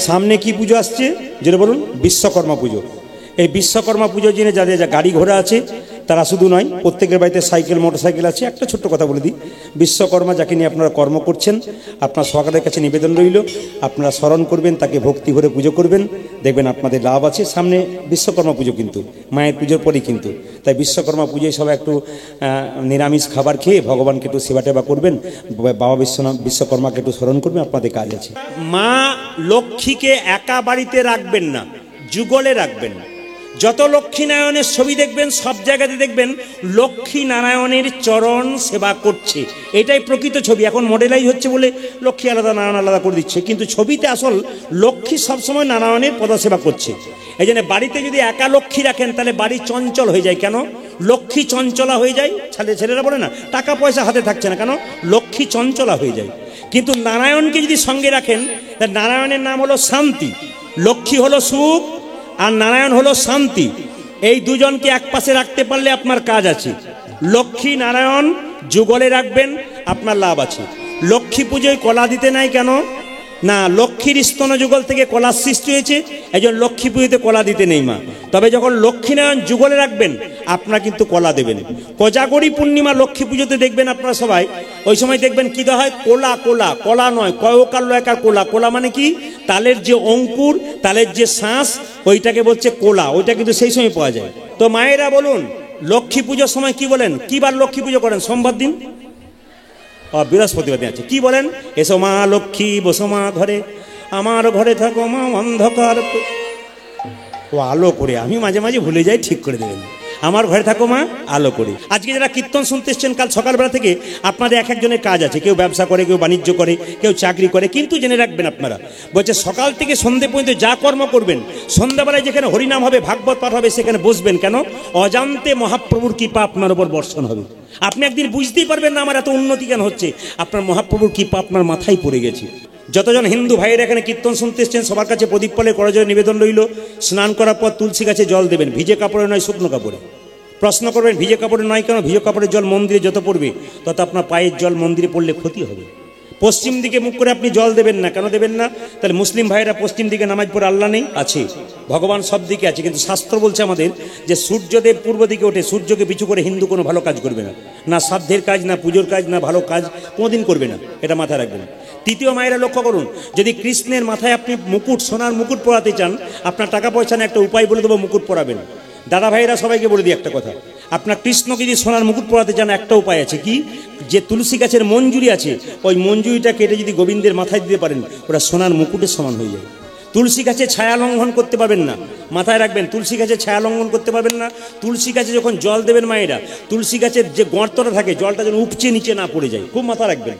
সামনে কি পুজো আসছে যেটা বলুন, বিশ্বকর্মা পুজো। এই বিশ্বকর্মা পুজোর জন্য যাদের যা গাড়ি ঘোড়া আছে তারা শুধু নয়, প্রত্যেকের বাড়িতে সাইকেল মোটরসাইকেল আছে। একটা ছোট্ট কথা বলে দিই, বিশ্বকর্মা যাকে নিয়ে আপনারা কর্ম করছেন, আপনার সরকারের কাছে নিবেদন রইল, আপনারা স্মরণ করবেন, তাকে ভক্তি ভরে পুজো করবেন, দেখবেন আপনাদের লাভ আছে। সামনে বিশ্বকর্মা পুজো কিন্তু মায়ের পুজোর পরেই কিন্তু, তাই বিশ্বকর্মা পুজোয় সবাই একটু নিরামিষ খাবার খেয়ে ভগবানকে একটু সেবা টেবা করবেন, বাবা বিশ্বকর্মাকে একটু স্মরণ করবেন, আপনাদের কাজ আছে। মা লক্ষ্মীকে একা বাড়িতে রাখবেন না, যুগলে রাখবেন। যত লক্ষ্মী নারায়ণের ছবি দেখবেন সব জায়গাতে দেখবেন লক্ষ্মী নারায়ণের চরণ সেবা করছে, এটাই প্রকৃত ছবি। এখন মডেলাইজ হচ্ছে বলে লক্ষ্মী আলাদা নারায়ণ আলাদা করে দিচ্ছে, কিন্তু ছবিতে আসল লক্ষ্মী সবসময় নারায়ণের পদসেবা করছে। এই জন্য বাড়িতে যদি একা লক্ষ্মী রাখেন তাহলে বাড়ি চঞ্চল হয়ে যায়। কেন? লক্ষ্মী চঞ্চলা হয়ে যায়। ছেলেরা বলে না টাকা পয়সা হাতে থাকছে না, কেন? লক্ষ্মী চঞ্চলা হয়ে যায়। কিন্তু নারায়ণকে যদি সঙ্গে রাখেন, নারায়ণের নাম হলো শান্তি, লক্ষ্মী হলো সুখ, আর নারায়ণ হলো শান্তি। এই দুজনকে এক পাশে রাখতে পারলে আপনার কাজ আছে। লক্ষ্মী নারায়ণ যুগলে রাখবেন, আপনার লাভ আছে। লক্ষ্মী পুজোয় কলা দিতে নাই কেন? না, লক্ষ্মীর স্তন যুগল থেকে কলার সৃষ্টি হয়েছে, এই জন্য লক্ষ্মী পুজোতে কলা দিতে নেই মা। তবে যখন লক্ষ্মীনারায়ণ যুগলে রাখবেন আপনারা কিন্তু কলা দেবেন। কোজাগরী পূর্ণিমা লক্ষ্মী পুজোতে দেখবেন আপনারা সবাই, ওই সময় দেখবেন কি দেওয়া হয়? কোলা। কোলা কলা নয়, কয়কার লয়কার কোলা। কোলা মানে কি? তালের যে অঙ্কুর, তালের যে শ্বাস, ওইটাকে বলছে কোলা। ওইটা কিন্তু সেই সময় পাওয়া যায়। তো মায়েরা বলুন, লক্ষ্মী পুজোর সময় কি বলেন? কি বার লক্ষ্মী পুজো করেন? সোমবার দিন, বৃহস্পতিবার দিন আছে। কি বলেন? এসো মা লক্ষ্মী বসো মা ঘরে, আমার ঘরে থাকো মা অন্ধকার ও আলো করে। আমি মাঝে মাঝে ভুলে যাই, ঠিক করে দেবেন। আমার ঘরে থাকো মা আলো করে। আজকে যারা কীর্তন শুনতে এসছেন, কাল সকালবেলা থেকে আপনাদের এক একজনের কাজ আছে। কেউ ব্যবসা করে, কেউ বাণিজ্য করে, কেউ চাকরি করে। কিন্তু জেনে রাখবেন আপনারা, বলছে সকাল থেকে সন্ধে পর্যন্ত যা কর্ম করবেন, সন্ধ্যাবেলায় যেখানে হরিনাম হবে, ভাগবত পাঠ হবে, সেখানে বসবেন। কেন? অজান্তে মহাপ্রভুর কৃপা আপনার উপর বর্ষণ হবে। আপনি একদিন বুঝতেই পারবেন না আমার এত উন্নতি কেন হচ্ছে, আপনার মহাপ্রভুর কৃপা আপনার মাথায় পড়ে গেছে। যতজন হিন্দু ভাইয়েরা এখানে কীর্তন শুনতে এসছেন, সবার কাছে প্রদীপ পলে করার জন্য নিবেদন রইল, স্নান করার পর তুলসী গাছে জল দেবেন, ভিজে কাপড়ে নয়, শুকনো কাপড়ে। প্রশ্ন করবেন ভিজে কাপড়ে নয় কেন? ভিজে কাপড়ের জল মন্দিরে যত পড়বে তত আপনার পায়ের জল মন্দিরে পড়লে ক্ষতি হবে। পশ্চিম দিকে মুখ করে আপনি জল দেবেন না। কেন দেবেন না? তাহলে মুসলিম ভাইয়েরা পশ্চিম দিকে নামাজ পড়ে, আল্লাহ নেই? আছে, ভগবান সব দিকে আছে, কিন্তু শাস্ত্র বলছে আমাদের যে সূর্যদেব পূর্ব দিকে ওঠে, সূর্যকে পিছু করে হিন্দু কোনো ভালো কাজ করবে না, না সাধ্যের কাজ, না পুজোর কাজ, না ভালো কাজ কোনোদিন করবে না। এটা মাথায় রাখবেন। তৃতীয় মায়েরা লক্ষ্য করুন, যদি কৃষ্ণের মাথায় আপনি মুকুট, সোনার মুকুট পরাতে চান, আপনার টাকা পয়সা না, একটা উপায় বলে দেবো, মুকুট পরাবেন। দাদা ভাইয়েরা সবাইকে বলে দিই একটা কথা, আপনার কৃষ্ণকে যদি সোনার মুকুট পরাতে চান, একটা উপায় আছে। কি? যে তুলসী গাছের মঞ্জুরি আছে, ওই মঞ্জুরিটা কেটে যদি গোবিন্দের মাথায় দিতে পারেন, ওটা সোনার মুকুটের সমান হয়ে যায়। তুলসী গাছে ছায়া লঙ্ঘন করতে পারবেন না, মাথায় রাখবেন। তুলসী গাছে ছায়া লঙ্ঘন করতে পারবেন না। তুলসী গাছে যখন জল দেবেন মায়েরা, তুলসী গাছের যে গর্তটা থাকে, জলটা যেন উপচে নিচে না পড়ে যায়, খুব মাথা রাখবেন।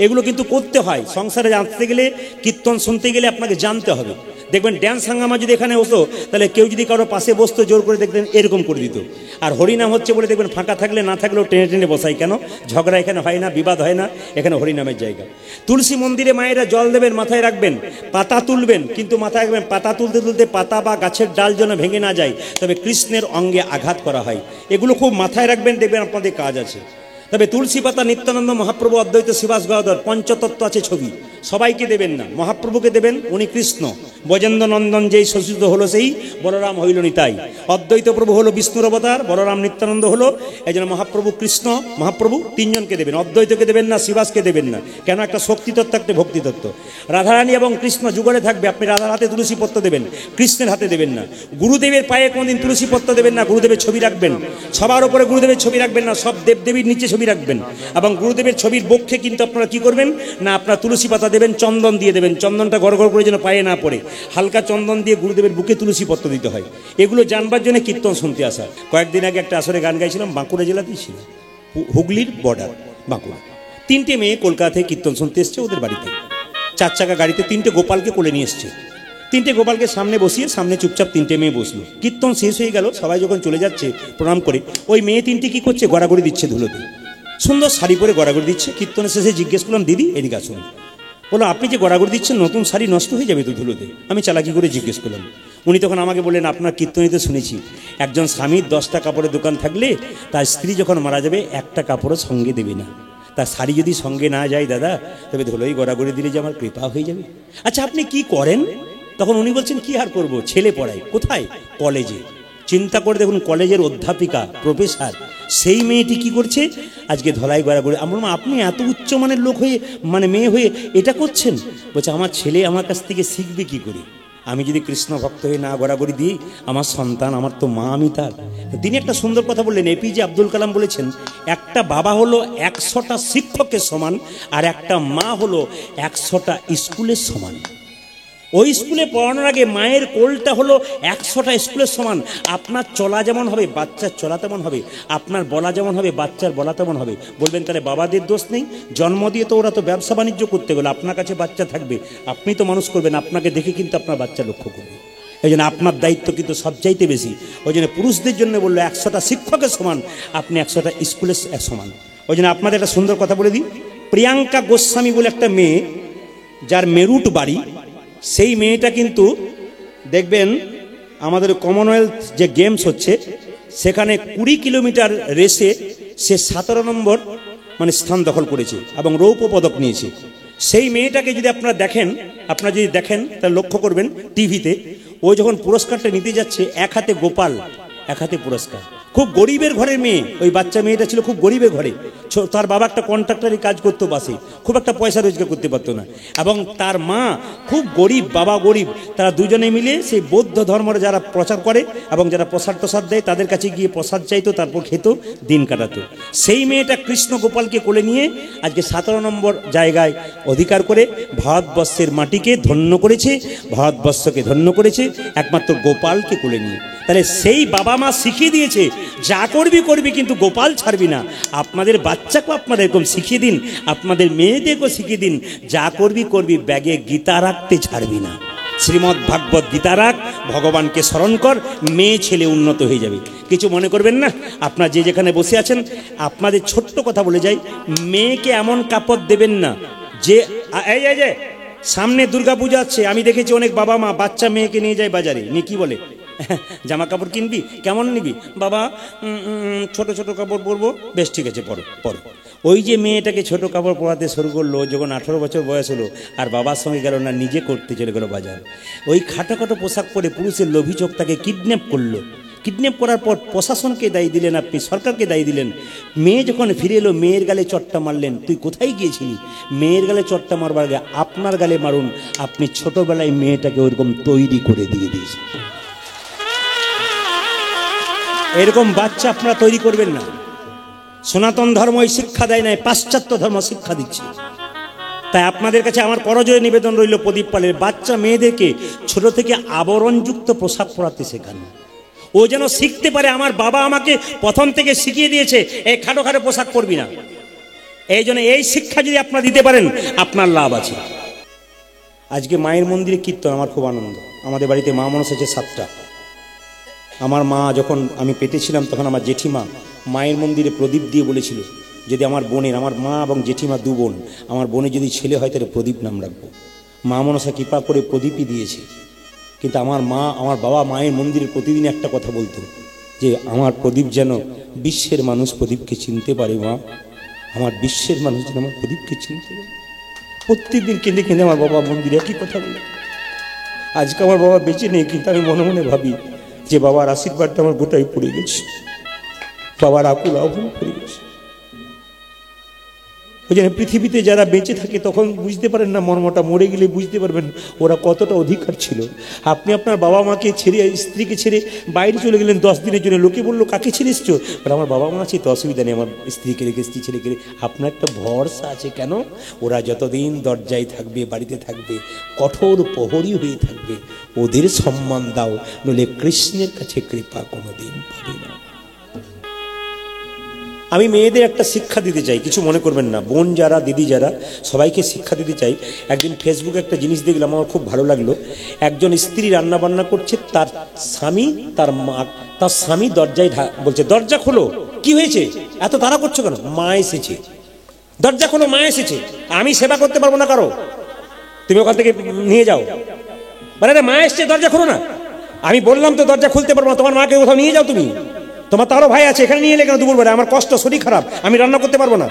এগুলো কিন্তু করতে হয়। সংসারে জানতে গেলে, কীর্তন শুনতে গেলে আপনাকে জানতে হবে। দেখবেন ড্যান্স হাঙ্গামা যদি এখানে হতো, তাহলে কেউ যদি কারো পাশে বসতো, জোর করে দেখবেন এরকম করে দিত। আর হরিনাম হচ্ছে বলে দেখবেন ফাঁকা থাকলে না থাকলেও টেনে টেনে বসাই। কেন? ঝগড়া এখানে হয় না, বিবাদ হয় না, এখানে হরিনামের জায়গা। তুলসী মন্দিরে মায়েরা জল দেবেন, মাথায় রাখবেন। পাতা তুলবেন, কিন্তু মাথায় রাখবেন পাতা তুলতে তুলতে পাতা বা গাছের ডাল যেন ভেঙে না যায়, তবে কৃষ্ণের অঙ্গে আঘাত করা হয়। এগুলো খুব মাথায় রাখবেন, দেখবেন আপনাদের কাজ আছে। তবে তুলসী পাতা নিত্যানন্দ মহাপ্রভু, অদ্বৈত শ্রীবাস গদাধর, পঞ্চতত্ত্ব আছে ছবি, সবাইকে দেবেন না, মহাপ্রভুকে দেবেন। উনি কৃষ্ণ। ব্রজেন্দ্র নন্দন যেই শোষিত হলো সেই বলরাম হইল নিতাই। অদ্বৈত প্রভু হলো বিষ্ণুর অবতার, বলরাম নিত্যানন্দ হলো, এই জন্য মহাপ্রভু কৃষ্ণ, মহাপ্রভু তিনজনকে দেবেন। অদ্বৈতকে দেবেন না, শ্রীবাসকে দেবেন না। কেন? একটা শক্তিতত্ত্ব, একটা ভক্তিতত্ত্ব। রাধারানী এবং কৃষ্ণ যুগলে থাকবে, আপনি রাধার হাতে তুলসী পত্র দেবেন, কৃষ্ণের হাতে দেবেন না। গুরুদেবের পায়ে কোনোদিন তুলসী পত্র দেবেন না, গুরুদেবের ছবি রাখবেন। সবার উপরে গুরুদেবের ছবি রাখবেন না, সব দেবদেবীর নিচে ছবি রাখবেন। এবং গুরুদেবের ছবির বক্ষে কিন্তু আপনারা কি করবেন না, আপনারা তুলসী পাতা দেবেন, চন্দন দিয়ে দেবেন। চন্দনটা গড় গড় করে যেন পায়ে না পড়ে, হালকা চন্দন দিয়ে গুরুদেবের বুকে তুলসী পত্র দিতে হয়। এগুলো জানবার জন্য কীর্তন শুনতে আসা। কয়েকদিন আগে একটা আসরে গান গাইছিলাম, বাঁকুড়া জেলাতেই ছিল, হুগলির বর্ডার বাঁকুড়া। 3টে মেয়ে কলকাতা থেকে কীর্তন শুনতে এসছে ওদের বাড়িতে, 4 চাকা গাড়িতে 3টে গোপালকে কোলে নিয়ে এসছে। 3টে গোপালকে সামনে বসিয়ে, সামনে চুপচাপ 3টে মেয়ে বসলো। কীর্তন শেষ হয়ে গেল, সবাই যখন চলে যাচ্ছে প্রণাম করে, ওই মেয়ে 3টে কি করছে? গড়াগড়ি দিচ্ছে ধুলোতে, সুন্দর শাড়ি পরে গড়াগড়ি দিচ্ছে। কীর্তনের শেষে জিজ্ঞেস করলাম, দিদি এদিকে আসুন। বলো, আপনি যে গড়াগড়ি দিচ্ছেন, নতুন শাড়ি নষ্ট হয়ে যাবে তো ধুলোতে। আমি চালাকি করে জিজ্ঞেস করলাম। উনি তখন আমাকে বললেন, আপনার কীর্তনীতে শুনেছি একজন স্বামীর 10টা কাপড়ের দোকান থাকলে তার স্ত্রী যখন মারা যাবে একটা কাপড়ও সঙ্গে দেবে না। তার শাড়ি যদি সঙ্গে না যায় দাদা, তবে ধুলোই গড়াগড়ি দিলে যে আমার কৃপা হয়ে যাবে। আচ্ছা, আপনি কি করেন? তখন উনি বলছেন কি আর করব, ছেলে পড়াই। কোথায়? কলেজে। চিন্তা করে দেখুন, কলেজের অধ্যাপিকা, প্রফেসর, সেই মেয়েটি কি করছে আজকে ধলাই গড়াগড়ি। আমরা বললাম আপনি এত উচ্চমানের লোক হয়ে, মানে মেয়ে হয়ে এটা করছেন? বলছে আমার ছেলে আমার কাছ থেকে শিখবে কি করে, আমি যদি কৃষ্ণ ভক্ত হয়ে না গড়াগড়ি দিই, আমার সন্তান, আমার তো মা, আমি তার। তিনি একটা সুন্দর কথা বললেন, এপিজে আব্দুল কালাম বলেছেন, একটা বাবা হলো 100টা শিক্ষকের সমান, আর একটা মা হলো 100টা স্কুলের সমান। ওই স্কুলে পড়ানোর আগে মায়ের কোলটা হলো 100টা স্কুলের সমান। আপনার চলা যেমন হবে বাচ্চার চলা তেমন হবে, আপনার বলা যেমন হবে বাচ্চার বলা তেমন হবে। বলবেন তাহলে বাবাদের দোষ নেই? জন্ম দিয়ে তো ওরা তো ব্যবসা বাণিজ্য করতে গেলো, আপনার কাছে বাচ্চা থাকবে, আপনি তো মানুষ করবেন, আপনাকে দেখে কিন্তু আপনার বাচ্চা লক্ষ্য করবে। এই জন্য আপনার দায়িত্ব কিন্তু সবচাইতে বেশি। ওই জন্য পুরুষদের জন্য বললো 100টা শিক্ষকের সমান, আপনি 100টা স্কুলের সমান। ওই জন্য আপনাদের একটা সুন্দর কথা বলে দিই, প্রিয়াঙ্কা গোস্বামী বলে একটা মেয়ে, যার মেরুট বাড়ি, সেই মেয়েটা কিন্তু দেখবেন আমাদের কমনওয়েলথ যে গেমস হচ্ছে সেখানে 20 কিলোমিটার রেসে সে 17 নম্বর মানে স্থান দখল করেছে এবং রৌপ্য পদক নিয়েছে। সেই মেয়েটাকে যদি আপনারা দেখেন, তাহলে লক্ষ্য করবেন টিভিতে, ও যখন পুরস্কারটা নিতে যাচ্ছে, এক হাতে গোপাল, এক হাতে পুরস্কার। খুব গরিবের ঘরের মেয়ে, ওই বাচ্চা মেয়েটা ছিল খুব গরিবের ঘরে। তার বাবা একটা কন্ট্রাক্টরি কাজ করতো বাসে, খুব একটা পয়সা রোজগার করতে পারতো না, এবং তার মা খুব গরিব, বাবা গরিব। তারা দুজনে মিলে সেই বৌদ্ধ ধর্মের যারা প্রচার করে এবং যারা প্রসাদ দেয় তাদের কাছে গিয়ে প্রসাদ চাইতো, তারপর খেত, দিন কাটাতো। সেই মেয়েটা কৃষ্ণ গোপালকে কোলে নিয়ে আজকে 17 নম্বর জায়গায় অধিকার করে ভারতবর্ষের মাটিকে ধন্য করেছে, ভারতবর্ষকে ধন্য করেছে একমাত্র গোপালকে কোলে নিয়ে। তাহলে সেই বাবা মা শিখিয়ে দিয়েছে, যা করবি কিন্তু গোপাল ছাড়বি না। আপনাদের বাচ্চাকেও আপনারা এরকম শিখিয়ে দিন, আপনাদের মেয়েদেরকেও শিখিয়ে দিন, যা করবি ব্যাগে গীতা রাখতে ছাড়বি না। শ্রীমদ্ ভাগবত গীতা রাখ, ভগবানকে স্মরণ কর, মেয়ে ছেলে উন্নত হয়ে যাবে। কিছু মনে করবেন না, আপনার যে যেখানে বসে আছেন, আপনাদের ছোট্ট কথা বলে যাই, মেয়েকে এমন কাপড় দেবেন না যে এই যে সামনে দুর্গাপূজা আছে, আমি দেখেছি অনেক বাবা মা বাচ্চা মেয়েকে নিয়ে যায় বাজারে, নিয়ে কি বলে, জামা কাপড় কিনবি, কেমন নিবি বাবা? ছোট ছোট কাপড় পরবো। বেশ ঠিক আছে, পরো। ওই যে মেয়েটাকে ছোট কাপড় পরাতে শুরু করলো, যখন 18 বছর বয়স হলো, আর বাবার সঙ্গে গেল না, নিজে করতে চলে গেল বাজার। ওই খাটো পোশাক পরে পুরুষের লোভী চোখ তাকে কিডন্যাপ করলো। কিডন্যাপ করার পর প্রশাসনকে দায়ী দিলেন আপনি, সরকারকে দায়ী দিলেন। মেয়ে যখন ফিরে এলো, মেয়ের গালে চট্টা মারলেন। তুই কোথায় গিয়েছিলি? মেয়ের গালে চট্টা মারবার আগে আপনার গালে মারুন। আপনি ছোটবেলায় মেয়েটাকে ওইরকম তৈরি করে দিয়ে দিয়েছেন। এরকম বাচ্চা আপনারা তৈরি করবেন না। সনাতন ধর্ম এই শিক্ষা দেয় নাই, পাশ্চাত্য ধর্ম শিক্ষা দিচ্ছে। তাই আপনাদের কাছে আমার করজোড়ে নিবেদন রইল, প্রদীপ পালের বাচ্চা মেয়েদেরকে ছোট থেকে আবরণযুক্ত পোশাক পরাতে শেখান। ও যেন শিখতে পারে, আমার বাবা আমাকে প্রথম থেকে শিখিয়ে দিয়েছে এই খাটো পোশাক পরবি না। এই জন্য এই শিক্ষা যদি আপনারা দিতে পারেন, আপনার লাভ আছে। আজকে মায়ের মন্দিরে কীর্তন, আমার খুব আনন্দ। আমাদের বাড়িতে মা মনসা আছে 7টা। আমার মা যখন আমি পেটে ছিলাম, তখন আমার জেঠিমা মায়ের মন্দিরে প্রদীপ দিয়ে বলেছিল, যদি আমার বোনের, আমার মা এবং জেঠিমা 2 বোন, আমার বোনের যদি ছেলে হয় তাহলে প্রদীপ নাম রাখবো। মা মনসা কৃপা করে প্রদীপই দিয়েছে। কিন্তু আমার মা, আমার বাবা মায়ের মন্দিরে প্রতিদিন একটা কথা বলতো, যে আমার প্রদীপ যেন বিশ্বের মানুষ প্রদীপকে চিনতে পারে। মা, আমার বিশ্বের মানুষ যেন আমার প্রদীপকে চিনতে পারে। প্রত্যেকদিন কেঁদে কেঁদে আমার বাবা মন্দিরে একই কথা বলে। আজকে আমার বাবা বেঁচে নেই, কিন্তু আমি মনে মনে ভাবি যে বাবার আশীর্বাদটা আমার গোটাই পড়ে গেছে, বাবার আকুল আহ্বান পড়ে গেছে। ওই জন্য পৃথিবীতে যারা বেঁচে থাকে তখন বুঝতে পারেন না মর্মটা, মরে গেলে বুঝতে পারবেন ওরা কতটা অধিকার ছিল। আপনি আপনার বাবা মাকে ছেড়ে, স্ত্রীকে ছেড়ে বাইরে চলে গেলেন 10 দিনের জন্য, লোকে বললো কাকে ছেড়ে এসছো? আমার বাবা মা আছে তো অসুবিধা নেই, আমার স্ত্রীকে রেখে, স্ত্রী ছেলেকে রেখে। আপনার একটা ভরসা আছে, কেন? ওরা যতদিন দরজায় থাকবে, বাড়িতে থাকবে, কঠোর প্রহরী হয়ে থাকবে, ওদের সম্মান দাও, নইলে কৃষ্ণের কাছে কৃপা কোনোদিন পাবে না। আমি মেয়েদের একটা শিক্ষা দিতে চাই, কিছু মনে করবেন না, বোন যারা, দিদি যারা, সবাইকে শিক্ষা দিতে চাই। একদিন ফেসবুকে একটা জিনিস দেখলাম, আমার খুব ভালো লাগলো। একজন স্ত্রী রান্না বান্না করছে, তার স্বামী দরজায় বলছে, দরজা খোলো। কি হয়েছে, এত তাড়া করছো কেন? মা এসেছে, দরজা খোলো, মা এসেছে, আমি সেবা করতে পারবো না কারো, তুমি ওখান থেকে নিয়ে যাও। মানে মা এসছে, দরজা খোলো না। আমি বললাম তো দরজা খুলতে পারবো না, তোমার মাকে কোথাও নিয়ে যাও তুমি, তোমার তারও ভাই আছে, এখানে নিয়ে এলে কেন দুপুরবেলা? আমার কষ্ট, শরীর খারাপ, আমি রান্না করতে পারবো না,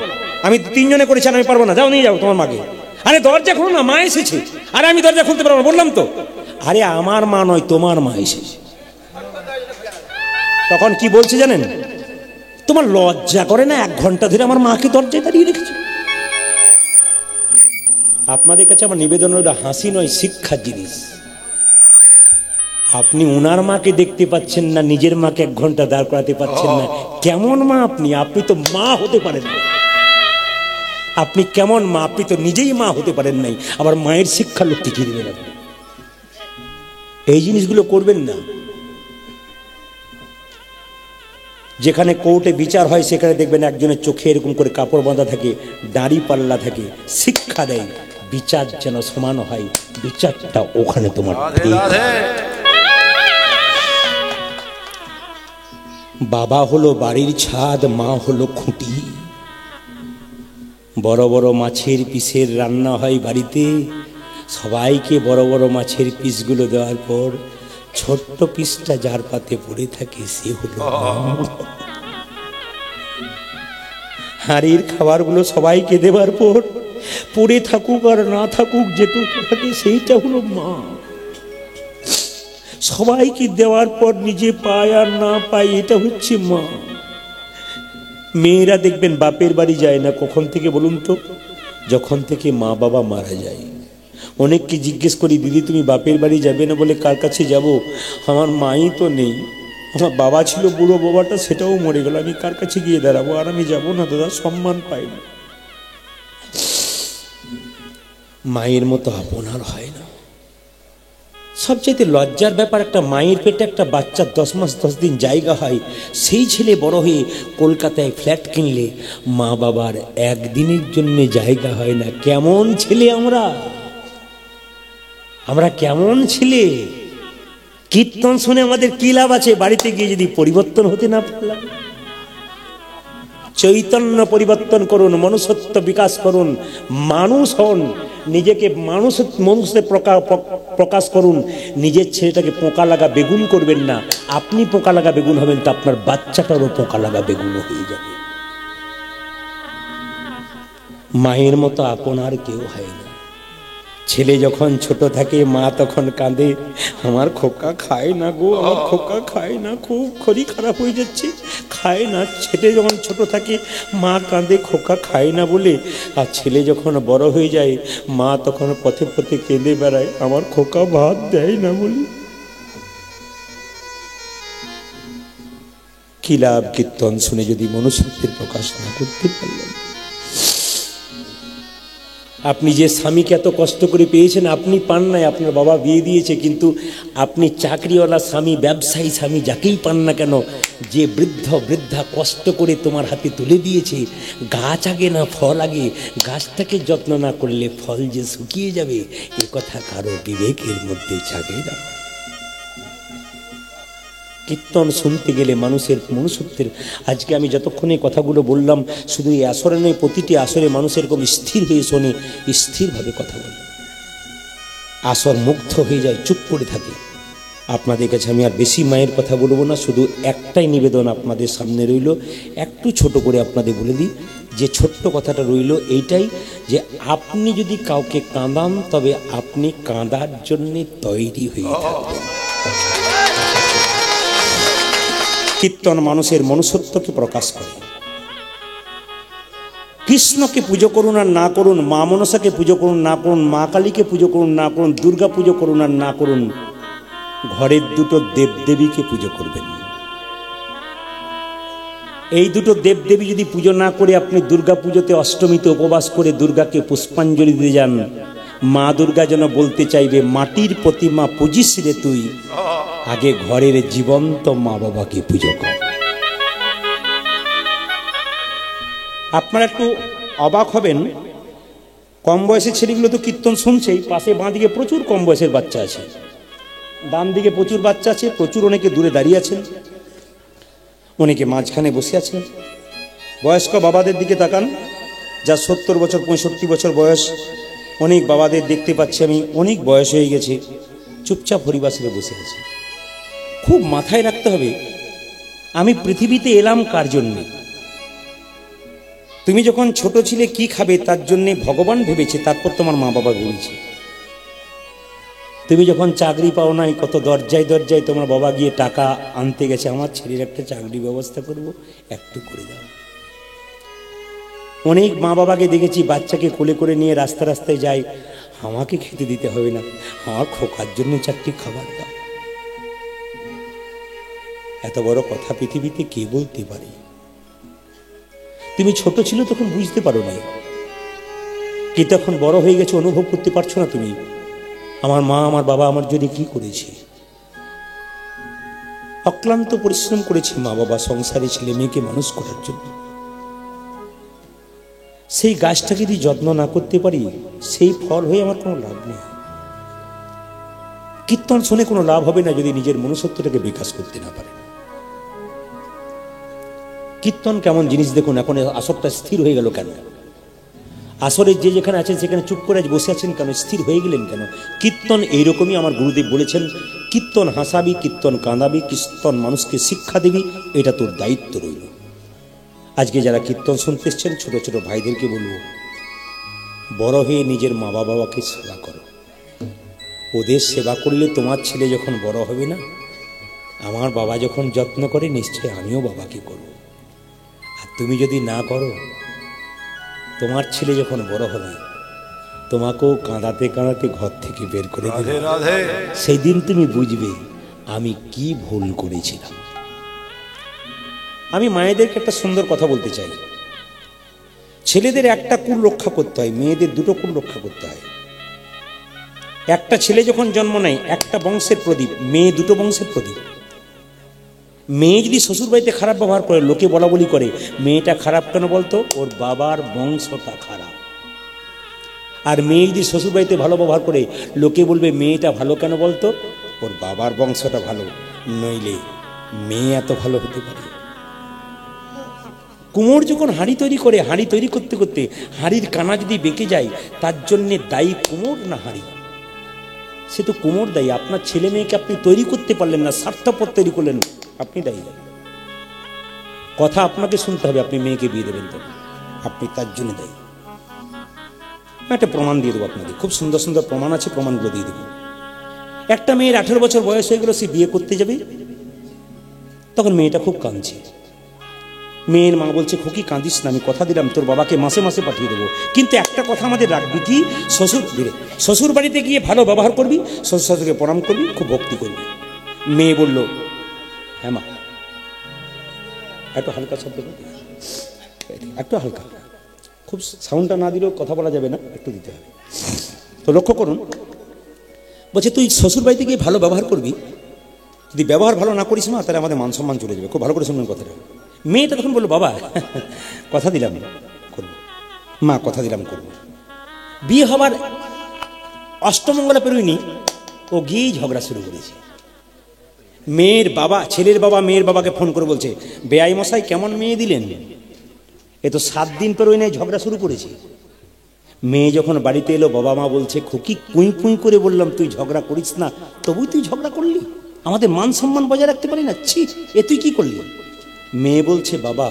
আমি 3 জনে করেছি, আমি পারবো না, যাও নিয়ে যাও তোমার মাকে। আরে দরজা খুলো না, মা এসেছে। আরে আমি দরজা খুলতে পারবো না, বললাম তো। আরে আমার মা নয়, তোমার মা এসেছে। তখন কি বলছে জানেন? তোমার লজ্জা করে না? 1 ঘন্টা ধরে আমার মাকে দরজায় দাঁড়িয়ে রেখেছে। আপনাদের কাছে আমার নিবেদন হলো, হাসি নয়, শিক্ষার জিনিস। আপনি উনার মাকে দেখতে পাচ্ছেন না, নিজের মাকে 1 ঘন্টা দাঁড় করাতে পারছেন না। কেমন মা আপনি? আপনি তো মা হতে পারেন না। আপনি কেমন মা? আপনি তো নিজেই মা হতে পারেন নাই, আবার মায়ের শিক্ষা লোক টিকিয়ে দেবেন আপনি। এই জিনিসগুলো করবেন না। যেখানে কোর্টে বিচার হয় সেখানে দেখবেন একজনের চোখে এরকম করে কাপড় বাঁধা থাকে, দাড়ি পাল্লা থাকে, শিক্ষা দেয় বিচার যেন সমান হয়। বিচারটা ওখানে তোমার। বাবা হলো বাড়ির ছাদ, মা হলো খুঁটি। বড় বড় মাছের পিসের রান্না হয় বাড়িতে, সবাইকে বড় বড় মাছের পিসগুলো দেওয়ার পর ছোট্ট পিসটা যার পাতে পড়ে থাকে সে হলো হাড়ির খাবারগুলো সবাইকে দেওয়ার পর পড়ে থাকুক আর না থাকুক যেটুকু থাকে সেইটা হলো মা। সবাইকে দেওয়ার পর নিজে পায় আর না পায় এটা হচ্ছে মা। মেয়েরা দেখবেন বাপের বাড়ি যায় না কখন থেকে বলুন তো? যখন থেকে মা বাবা মারা যায়। অনেককে জিজ্ঞেস করি, দিদি তুমি বাপের বাড়ি যাবে না? বলে কার কাছে যাব? আমার মাই তো নেই, আমার বাবা ছিল বুড়ো বাবাটা, সেটাও মরে গেল, আমি কার কাছে গিয়ে দাঁড়াবো? আর আমি যাবো না দাদা, সম্মান পাই না। মায়ের মতো আপনার হয় না। সবচেয়ে লজ্জার ব্যাপার, একটা মায়ের পেটে একটা বাচ্চা 10 মাস 10 দিন জায়গা হয়, সেই ছেলে বড় হয়ে কলকাতায় ফ্ল্যাট কিনলে মা বাবার একদিনের জন্য জায়গা হয় না। কেমন ছেলে আমরা? আমরা কেমন ছেলে? কীর্তন শুনে আমাদের কি লাভ আছে? বাড়িতে গিয়ে যদি পরিবর্তন হতে না পারলাম। চৈতন্য পরিবর্তন করুন, মনুষ্যত্ব বিকাশ করুন, মানুষ হন, নিজেকে মানুষে প্রকাশ করুন। নিজের ছেলেটাকে পোকা লাগা বেগুন করবেন না। আপনি পোকা লাগা বেগুন হবেন তো আপনার বাচ্চাটারও পোকা লাগা বেগুন হয়ে যাবে। মায়ের মতো আপনার কেউ হয় না। ছেলে যখন ছোট থাকে মা তখন কাঁদে, আমার খোকা খায় না গো, আমার খোকা খায় না, খুব শরীর খারাপ হয়ে যাচ্ছে, খায় না। ছেলে যখন ছোট থাকে মা কাঁদে খোকা খায় না বলে। আর ছেলে যখন বড় হয়ে যায় মা তখন পথে পথে কেঁদে বেড়ায়, আমার খোকা ভাত দেয় না বলে। কি লাভ কীর্তন শুনে যদি মনুষ্যত্বের প্রকাশ না করতে পারলেন? আপনি যে স্বামীকে এত কষ্ট করে পেয়েছেন আপনি পান নাই, আপনার বাবা বিয়ে দিয়েছে, কিন্তু আপনি চাকরিওয়ালা স্বামী, ব্যবসায়ী স্বামী, যাকেই পান না কেন, যে বৃদ্ধা কষ্ট করে তোমার হাতে তুলে দিয়েছে, গাছ আগে না ফল আগে, গাছটাকে যত্ন না করলে ফল যে শুকিয়ে যাবে এ কথা কারো বিবেকের মধ্যে জাগে না। কীর্তন শুনতে গেলে মানুষের মনুষ্যত্বের, আজকে আমি যতক্ষণে কথাগুলো বললাম শুধু এই আসরে নয়, প্রতিটি আসরে মানুষ এরকম স্থির হয়ে শোনে, স্থিরভাবে কথা বলে, আসর মুগ্ধ হয়ে যায়, চুপ করে থাকে। আপনাদের কাছে আমি আর বেশি মায়ের কথা বলবো না, শুধু একটাই নিবেদন আপনাদের সামনে রইল, একটু ছোট করে আপনাদের বলে দিই। যে ছোট্ট কথাটা রইল এইটাই, যে আপনি যদি কাউকে কাঁদান তবে আপনি কাঁদার জন্যে তৈরি হয়ে থাকবেন। কীর্তন মানুষের মনুষ্যত্বকে প্রকাশ করে। কৃষ্ণকে পুজো করুন আর না করুন, মা মনসাকে পুজো করুন না করুন, মা কালীকে পুজো করুন না করুন, দুর্গা পুজো করুন আর না করুন, ঘরের দুটো দেবদেবীকে পুজো করবেন। এই দুটো দেবদেবী যদি পুজো না করে আপনি দুর্গা পুজোতে অষ্টমীতে উপবাস করে দুর্গাকে পুষ্পাঞ্জলি দিয়ে যান, মা দুর্গা যেন বলতে চাইবে, মাটির প্রতিমা পুজিস রে তুই, আগে ঘরের জীবন্ত মা বাবাকে পুজো কর। আপনারা একটু অবাক হবেন, কম বয়সের ছেলেগুলো তো কীর্তন শুনছেই, পাশে বাঁ দিকে প্রচুর কম বয়সের বাচ্চা আছে, ডান দিকে প্রচুর বাচ্চা আছে, প্রচুর অনেকে দূরে দাঁড়িয়ে আছেন, অনেকে মাঝখানে বসে আছেন। বয়স্ক বাবাদের দিকে তাকান, যা 70 বছর 65 বছর বয়স, অনেক বাবাদের দেখতে পাচ্ছি আমি, অনেক বয়স হয়ে গেছে, চুপচাপ হরিবাসরে বসে আছে। খুব মাথায় রাখতে হবে, আমি পৃথিবীতে এলাম কার জন্যে? তুমি যখন ছোট ছিলে কি খাবে তার জন্যে ভগবান ভেবেছে, তারপর তোমার মা বাবা ভেবেছে। তুমি যখন চাকরি পাও নাই, কত দরজায় দরজায় তোমার বাবা গিয়ে টাকা আনতে গেছে, আমার ছেলের একটা চাকরি ব্যবস্থা করব, একটু করে দাও। অনেক মা বাবাকে দেখেছি বাচ্চাকে কোলে করে নিয়ে রাস্তা রাস্তায় যায়, আমাকে খেতে দিতে হবে না, আমার খোকার জন্য চারটি খাবার দাও। এত বড় কথা পৃথিবীতে কে বলতে পারে? তুমি ছোট ছিল তখন বুঝতে পারো না, কিন্তু এখন বড় হয়ে গেছে, অনুভব করতে পারছো না তুমি আমার মা আমার বাবা আমার জন্য কি করেছে। অক্লান্ত পরিশ্রম করেছে মা বাবা সংসারে ছেলে মেয়েকে মানুষ করার জন্য। সেই গাছটাকে যদি যত্ন না করতে পারি, সেই ফল হয়ে আমার কোনো লাভ নেই। কীর্তন শুনে কোনো লাভ হবে না যদি নিজের মনুষ্যত্বটাকে বিকাশ করতে না পারে। কীর্তন কেমন জিনিস দেখুন, এখন আসরটা স্থির হয়ে গেল কেন? আসরের যে যেখানে আছেন সেখানে চুপ করে বসে আছেন কেন? স্থির হয়ে গেলেন কেন? কীর্তন এইরকমই, আমার গুরুদেব বলেছেন, কীর্তন হাসাবি, কীর্তন কাঁদাবি, কীর্তন মানুষকে শিক্ষা দিবি, এটা তোর দায়িত্ব রইল। আজকে যারা কীর্তন শুনতে এসছেন, ছোট ছোট ভাইদেরকে বলবো, বড় হয়ে নিজের মা বাবাকে সেবা করো। ওদের সেবা করলে তোমার ছেলে যখন বড় হবে না, আমার বাবা যখন যত্ন করে নিশ্চয়ই আমিও বাবাকে করব। আর তুমি যদি না করো, তোমার ছেলে যখন বড় হবে তোমাকেও কাঁদাতে কাঁদাতে ঘর থেকে বের করে দেবে। সেই দিন তুমি বুঝবে আমি কি ভুল করেছিলাম। আমি মায়েদেরকে একটা সুন্দর কথা বলতে চাই, ছেলেদের একটা কুল রক্ষা করতে হয়, মেয়েদের দুটো কুল রক্ষা করতে হয়। একটা ছেলে যখন জন্ম নেয়, একটা বংশের প্রদীপ, মেয়ে দুটো বংশের প্রদীপ। মেয়ে যদি শ্বশুর বাড়িতে খারাপ ব্যবহার করে, লোকে বলা বলি করে, মেয়েটা খারাপ কেন বলতো? ওর বাবার বংশটা খারাপ। আর মেয়ে যদি শ্বশুর বাড়িতে ভালো ব্যবহার করে, লোকে বলবে মেয়েটা ভালো কেন বলতো? ওর বাবার বংশটা ভালো, নইলে মেয়ে এত ভালো হতে পারে? কুমোর যখন হাঁড়ি তৈরি করে, হাঁড়ি তৈরি করতে করতে হাঁড়ির কানা যদি বেঁকে যায়, তার জন্যে দায়ী কুমোর না হাঁড়ি? সে তো কুমোর দায়ী। আপনার ছেলে মেয়েকে আপনি তৈরি করতে পারলেন না, স্বার্থপর তৈরি করলেন, আপনি দায়ী। কথা আপনাকে শুনতে হবে, আপনি মেয়েকে বিয়ে দেবেন তো আপনি তার জন্য দায়ী। একটা প্রমাণ দিয়ে দেবো আপনাদের, খুব সুন্দর সুন্দর প্রমাণ আছে, প্রমাণগুলো দিয়ে দেবো। একটা মেয়ের 18 বছর বয়স হয়ে গেল, সে বিয়ে করতে যাবে, তখন মেয়েটা খুব কাঁদছে। মেয়ের মা বলছে, খুকি কাঁদিস না, আমি কথা দিলাম তোর বাবাকে মাসে মাসে পাঠিয়ে দেবো, কিন্তু একটা কথা আমাদের রাখবি, কি? শ্বশুর বাড়িতে গিয়ে ভালো ব্যবহার করবি, শ্বশুর শাশুড়িকে প্রণাম করবি, খুব ভক্তি করবি। মেয়ে বলল, হ্যাঁ মা। একটু হালকা শব্দ, একটু হালকা, খুব সাউন্ডটা না দিলেও কথা বলা যাবে না, একটু দিতে হবে। তো লক্ষ্য করুন, বলছে তুই শ্বশুর বাড়িতে গিয়ে ভালো ব্যবহার করবি, যদি ব্যবহার ভালো না করিস না, তাহলে আমাদের মান সম্মান চলে যাবে। খুব ভালো করে শুনবেন কথাটা। মেয়েটা তখন বললো, বাবা কথা দিলাম করবো, মা কথা দিলাম করবো। বিয়ে হবার অষ্টমঙ্গলা পেরোয়নি, ও গিয়েই ঝগড়া শুরু করেছে। মেয়ের বাবা, ছেলের বাবা মেয়ের বাবাকে ফোন করে বলছে, বেআই মশাই কেমন মেয়ে দিলেন? এ তো 7 দিন পেরোয় নাই, ঝগড়া শুরু করেছে। মেয়ে যখন বাড়িতে এলো, বাবা মা বলছে, খুকি কুই কুই করে বললাম তুই ঝগড়া করিস না, তবুই তুই ঝগড়া করলি, আমাদের মান সম্মান বজায় রাখতে পারি না, ছি, এ তুই কি করলি? মেয়ে বলছে, বাবা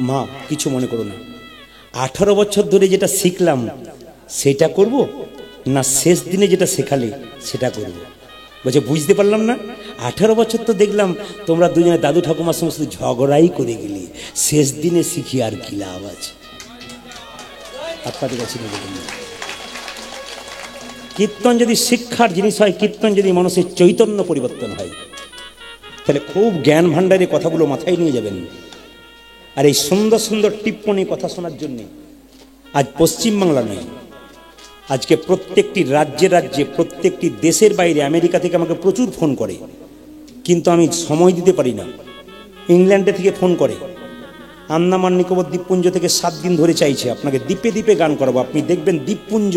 মা কিছু মনে করো না, 18 বছর ধরে যেটা শিখলাম সেটা করব, না শেষ দিনে যেটা শেখালে সেটা করব? বলছে, বুঝতে পারলাম না, 18 বছর তো দেখলাম তোমরা দুজনে দাদু ঠাকুমার সঙ্গে শুধু ঝগড়াই করে গেলি, শেষ দিনে শিখি আর কি লাভ আছে? আপনাদের কাছে কীর্তন যদি শিক্ষার জিনিস হয়, কীর্তন যদি মানুষের চৈতন্য পরিবর্তন হয়, তাহলে খুব জ্ঞান ভাণ্ডারে কথাগুলো মাথায় নিয়ে যাবেন। আর এই সুন্দর সুন্দর টিপ্পণী কথা শোনার জন্যে আজ পশ্চিমবাংলা নয়, আজকে প্রত্যেকটি রাজ্যে রাজ্যে, প্রত্যেকটি দেশের বাইরে, আমেরিকা থেকে আমাকে প্রচুর ফোন করে, কিন্তু আমি সময় দিতে পারি না। ইংল্যান্ডে থেকে ফোন করে, আন্দামান নিকোবর দ্বীপপুঞ্জ থেকে 7 দিন ধরে চাইছে আপনাকে দ্বীপে দ্বীপে গান করাবো। আপনি দেখবেন দ্বীপপুঞ্জ,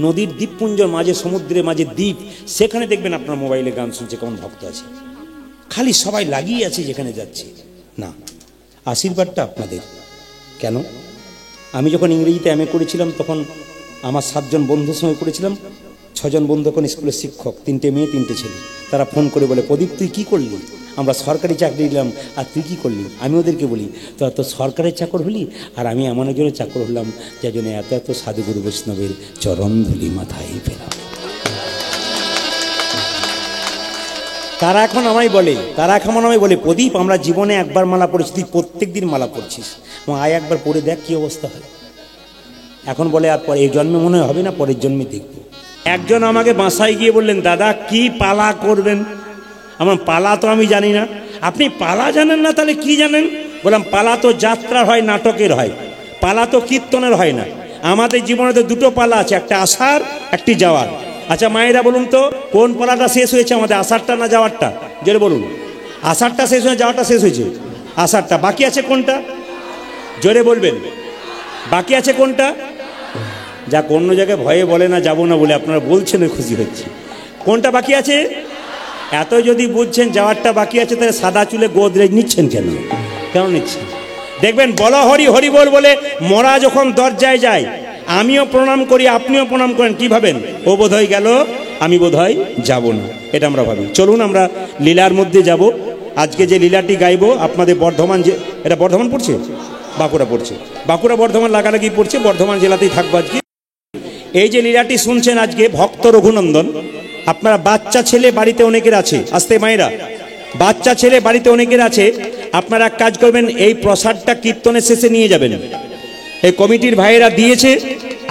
নদীর দ্বীপপুঞ্জর মাঝে, সমুদ্রের মাঝে দ্বীপ, সেখানে দেখবেন আপনার মোবাইলে গান শুনছে কেমন ভক্ত আছে, খালি সবাই লাগিয়ে আছে যেখানে যাচ্ছে। না, আশীর্বাদটা আপনাদের। কেন? আমি যখন ইংরেজিতে MA করেছিলাম, তখন আমার 7 জন বন্ধুর সঙ্গে করেছিলাম, 6 জন বন্ধু এখন স্কুলের শিক্ষক, 3টে মেয়ে 3টে ছেলে। তারা ফোন করে বলে, প্রদীপ তুই কী করলি? আমরা সরকারি চাকরি দিলাম, আর তুই কী করলি? আমি ওদেরকে বলি, তো সরকারের চাকর হলি, আর আমি এমন একজনের চাকর হলাম যার জন্য এত এত সাধুগুরু বৈষ্ণবের চরণ ধুলি মাথায় পেলাম। তারা এখন আমায় বলে, প্রদীপ আমরা জীবনে একবার মালা পড়েছি, তুই প্রত্যেক দিন মালা পড়ছিস, আয় একবার পড়ে দেখ কী অবস্থা হয়। এখন বলে, আর পরে এই জন্মে মনে হবে না, পরের জন্মে দেখব। একজন আমাকে বাসায় গিয়ে বললেন, দাদা কি পালা করবেন? আমার পালা তো আমি জানি না। আপনি পালা জানেন না, তাহলে কি জানেন? বললাম, পালা তো যাত্রার হয়, নাটকের হয়, পালা তো কীর্তনের হয় না। আমাদের জীবনে তো দুটো পালা আছে, একটা আসার, একটি যাওয়ার। আচ্ছা মায়েরা বলুন তো, কোন পালাটা শেষ হয়েছে আমাদের, আষাঢ়টা না যাওয়ারটা? জোরে বলুন। আষাঢ়টা শেষ হয়ে যাওয়ারটা শেষ হয়েছে? আষাঢ়টা। বাকি আছে কোনটা? জোরে বলবেন। বাকি আছে কোনটা? যা অন্য জায়গায় ভয়ে বলে না, যাবো না বলে, আপনারা বলছেন খুশি হচ্ছে। কোনটা বাকি আছে? এত যদি বুঝছেন যাওয়ারটা বাকি আছে, তাহলে সাদা চুলে গোদরেজ নিচ্ছেন কেন নিচ্ছেন? দেখবেন বলা হরি হরি বলে মরা যখন দরজায় যায়, আমিও প্রণাম করি, আপনিও প্রণাম করেন, কি ভাবেন? ও বোধহয় গেল, আমি বোধহয় যাব না, এটা আমরা ভাবি। চলুন আমরা লীলার মধ্যে যাব। আজকে যে লীলাটি গাইব আপনাদের বর্ধমান, যে এটা বর্ধমান পড়ছে, বাঁকুড়া পড়ছে, বাঁকুড়া বর্ধমান লাগালাগি পড়ছে, বর্ধমান জেলাতেই থাকবো আজকে। এই যে লীলাটি শুনছেন আজকে, ভক্ত রঘুনন্দন, আপনারা বাচ্চা ছেলে বাড়িতে অনেকের আছে, আসতে মায়েরা, বাচ্চা ছেলে বাড়িতে অনেকের আছে, আপনারা এক কাজ করবেন, এই প্রসাদটা কীর্তনের শেষে নিয়ে যাবেন। এই কমিটির ভাইয়েরা দিয়েছে,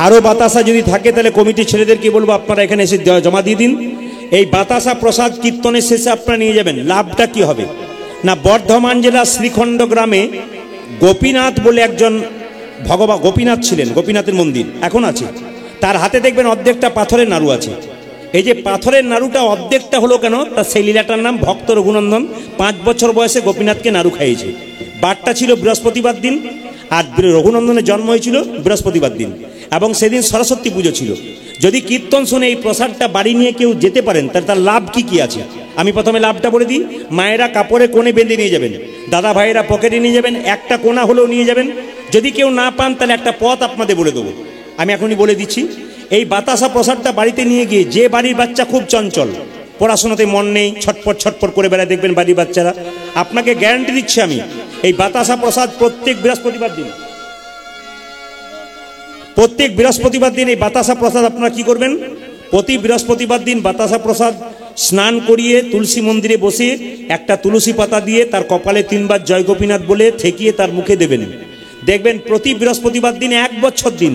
আরও বাতাসা যদি থাকে তাহলে কমিটির ছেলেদেরকে বলবো আপনারা এখানে এসে জমা দিয়ে দিন। এই বাতাসা প্রসাদ কীর্তনের শেষে আপনারা নিয়ে যাবেন। লাভটা কি হবে না, বর্ধমান জেলার শ্রীখণ্ড গ্রামে গোপীনাথ বলে একজন গোপীনাথ ছিলেন, গোপীনাথের মন্দির এখন আছে, তার হাতে দেখবেন অর্ধেকটা পাথরের নাড়ু আছে। এই যে পাথরের নাড়ুটা অর্ধেকটা হলো কেন, তার সেই লীলাটার নাম ভক্ত রঘুনন্দন। 5 বছর বয়সে গোপীনাথকে নাড়ু খাইয়েছে। বারটা ছিল বৃহস্পতিবার দিন, আর রঘুনন্দনের জন্ম হয়েছিল বৃহস্পতিবার দিন, এবং সেদিন সরস্বতী পুজো ছিল। যদি কীর্তন শুনে এই প্রসাদটা বাড়ি নিয়ে কেউ যেতে পারেন, তাহলে তার লাভ কি কি আছে আমি প্রথমে লাভটা বলে দিই। মায়েরা কাপড়ে কোণে বেঁধে নিয়ে যাবেন, দাদা ভাইয়েরা পকেটে নিয়ে যাবেন, একটা কোণা হলেও নিয়ে যাবেন। যদি কেউ না পান তাহলে একটা পথ আপনাদের বলে দেবো, আমি এখনই বলে দিচ্ছি। এই বাতাসা প্রসাদটা বাড়িতে নিয়ে গিয়ে, যে বাড়ির বাচ্চা খুব চঞ্চল, পড়াশোনাতে মন নেই, ছটপট ছটপট করে বেড়ায়, দেখবেন বাড়ির বাচ্চারা, আপনাকে গ্যারান্টি দিচ্ছি আমি, এই বাতাসা প্রসাদ প্রত্যেক বৃহস্পতিবার দিন এই বাতাসা প্রসাদ আপনারা কি করবেন, প্রতি বৃহস্পতিবার দিন বাতাসা প্রসাদ স্নান করিয়ে তুলসী মন্দিরে বসে একটা তুলসী পাতা দিয়ে তার কপালে 3 বার জয় গোপীনাথ বলে ঠেকিয়ে তার মুখে দেবেন। দেখবেন প্রতি বৃহস্পতিবার দিন 1 বছর দিন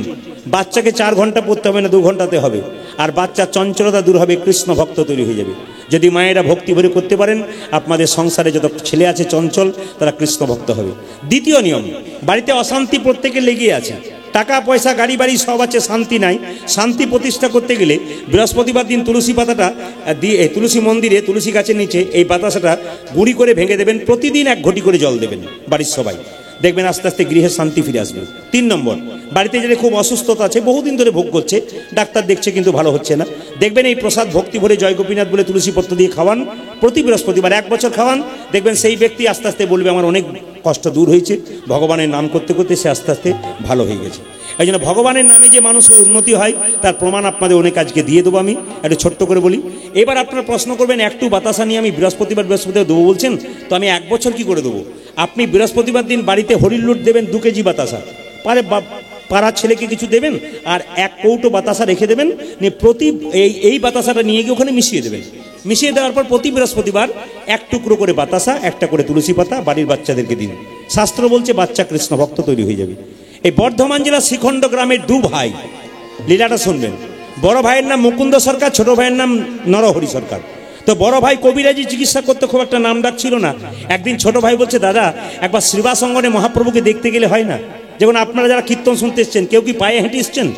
বাচ্চাকে 4 ঘন্টা পড়তে হবে না, 2 ঘন্টাতে হবে, আর বাচ্চার চঞ্চলতা দূর হবে, কৃষ্ণ ভক্ত তৈরি হয়ে যাবে। যদি মায়েরা ভক্তি ভরে করতে পারেন, আপনাদের সংসারে যত ছেলে আছে চঞ্চল, তারা কৃষ্ণ ভক্ত হবে। দ্বিতীয় নিয়ম, বাড়িতে অশান্তি প্রত্যেকের লেগে আছে, টাকা পয়সা গাড়ি বাড়ি সব আছে, শান্তি নাই। শান্তি প্রতিষ্ঠা করতে গেলে বৃহস্পতিবার দিন তুলসী পাতাটা দিয়ে তুলসী মন্দিরে তুলসী গাছের নিচে এই বাতাসাটা গুঁড়ি করে ভেঙে দেবেন। প্রতিদিন 1 ঘটি করে জল দেবেন বাড়ির সবাই, দেখবেন আস্তে আস্তে গৃহের শান্তি ফিরে আসবে। 3 নম্বর, বাড়িতে যদি খুব অসুস্থতা আছে, বহুদিন ধরে ভোগ করছে, ডাক্তার দেখছে কিন্তু ভালো হচ্ছে না, দেখবেন এই প্রসাদ ভক্তি ভরে জয় গোপীনাথ বলে তুলসী পত্র দিয়ে খাওয়ান, প্রতি বৃহস্পতিবার 1 বছর খাওয়ান। দেখবেন সেই ব্যক্তি আস্তে আস্তে বলবে আমার অনেক কষ্ট দূর হয়েছে, ভগবানের নাম করতে করতে সে আস্তে আস্তে ভালো হয়ে গেছে। এই জন্য ভগবানের নামে যে মানুষের উন্নতি হয় তার প্রমাণ আপনাদের অনেক আজকে দিয়ে দেবো। আমি একটু ছোট্ট করে বলি। এবার আপনারা প্রশ্ন করবেন, একটু বাতাসা নিয়ে আমি বৃহস্পতিবার দেবো বলছেন, তো আমি 1 বছর কি করে দেবো? আপনি বৃহস্পতিবার দিন বাড়িতে হরির লুট দেবেন, 2 কেজি বাতাসা, পাড়ার ছেলেকে কিছু দেবেন, আর 1 কৌটো বাতাসা রেখে দেবেন, প্রতি এই বাতাসাটা নিয়ে গিয়ে ওখানে মিশিয়ে দেবেন। মিশিয়ে দেওয়ার পর প্রতি বৃহস্পতিবার 1 টুকরো করে বাতাসা, 1টা করে তুলসী পাতা বাড়ির বাচ্চাদেরকে দিন। শাস্ত্র বলছে বাচ্চা কৃষ্ণ ভক্ত তৈরি হয়ে যাবে। এই বর্ধমান জেলার শ্রীখণ্ড গ্রামের 2 ভাই, লীলাটা শুনবেন। বড় ভাইয়ের নাম মুকুন্দ সরকার, ছোট ভাইয়ের নাম নরহরি সরকার। তো বড় ভাই কবিরাজি চিকিৎসা করতে খুব একটা নাম ডাক ছিল না। একদিন ছোট ভাই বলছে, দাদা একবার শ্রীবাসঙ্গনে মহাপ্রভুকে দেখতে গেলে হয় না? যেমন আপনারা যারা কীর্তন শুনতে এসছেন, কেউ কি পায়ে হেঁটে এসছেন?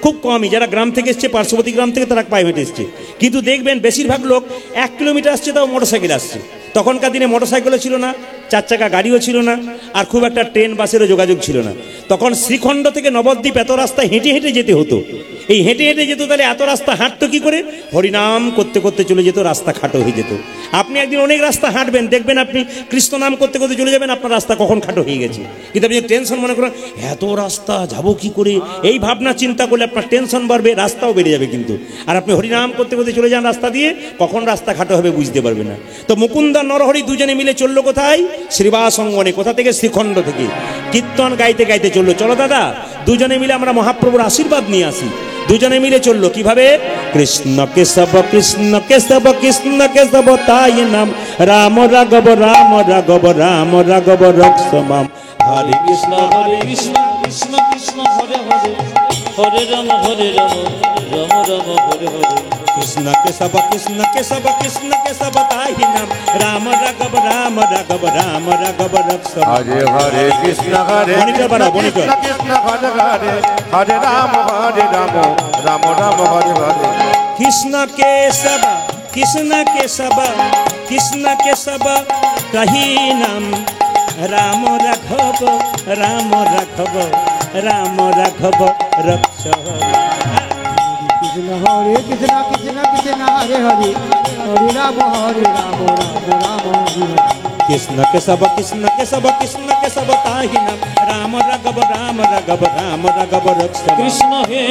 খুব কমই, যারা গ্রাম থেকে এসছে, পার্শ্ববর্তী গ্রাম থেকে, তারা পায়ে হেঁটে এসছে। কিন্তু দেখবেন বেশিরভাগ লোক 1 কিলোমিটার আসছে, তাও মোটরসাইকেল আসছে। তখনকার দিনে মোটরসাইকেলও ছিল না, 4 চাকা গাড়িও ছিল না, আর খুব একটা ট্রেন বাসেরও যোগাযোগ ছিল না। তখন শ্রীখণ্ড থেকে নবদ্বীপ এত রাস্তা হেঁটে হেঁটে যেতে হতো। এই হেঁটে হেঁটে যেত, তাহলে এত রাস্তা হাঁটতো কি করে? হরিনাম করতে করতে চলে যেত, রাস্তা খাটো হয়ে যেত। আপনি একদিন অনেক রাস্তা হাঁটবেন, দেখবেন আপনি কৃষ্ণ নাম করতে করতে চলে যাবেন, আপনার রাস্তা কখন খাটো হয়ে গেছে। কিন্তু আপনি টেনশন মনে করেন, এত রাস্তা যাব কি করে, এই ভাবনা চিন্তা করলে আপনার টেনশন বাড়বে, রাস্তাও বেড়ে যাবে কিন্তু। আর আপনি হরিনাম করতে করতে চলে যান রাস্তা দিয়ে, কখন রাস্তা খাটো হবে বুঝতে পারবে না। তো মুকুন্দ নরহরি দুজনে মিলে চললো কোথায়? শ্রীবাস অঙ্গনে। কোথা থেকে? শ্রীখণ্ড থেকে। কীর্তন গাইতে গাইতে চললো। চলো দাদা, দুজনে মিলে আমরা মহাপ্রভুর আশীর্বাদ নিয়ে আসি। দুজনে মিলে চললো কিভাবে? কৃষ্ণ কেশব কৃষ্ণ কেশব কৃষ্ণ কেশব তাই নাম, রাম রাঘব রাম রাঘব রাম রাঘব রক্ষমাম। হরে কৃষ্ণ হরে কৃষ্ণ কৃষ্ণ কৃষ্ণ হরে হরে, হরে রাম রাম রাম হরে হরে। কৃষ্ণ কেশব কৃষ্ণ কেশব কৃষ্ণ কেশব তাই নাম, রাম রাঘব রাম রাঘব রাম রাঘব রক্ষমাম। হরে হরে কৃষ্ণ হরে বণিক বাড়া, বণিক। কৃষ্ণ কৃষ্ণ হরে হরে, হরে রাম রাম রাম হরে হরে। কৃষ্ণ কেশব কৃষ্ণ কেশব কৃষ্ণ কেশব কহি নাম, রাম রাঘব রাম রাঘব রাম রাঘব রক্ষমাম। কৃষ্ণ হরে কৃষ্ণ কৃষ্ণ কৃষ্ণ হরে হরে, হরে রাম রাম রাম হরে হরে। কৃষ্ণ কেশব কৃষ্ণ কেশব কৃষ্ণ কেশব তাহি নাম, রাম রাঘব রাম রাঘব রাম রাঘব রক্ষমাম। কৃষ্ণ হে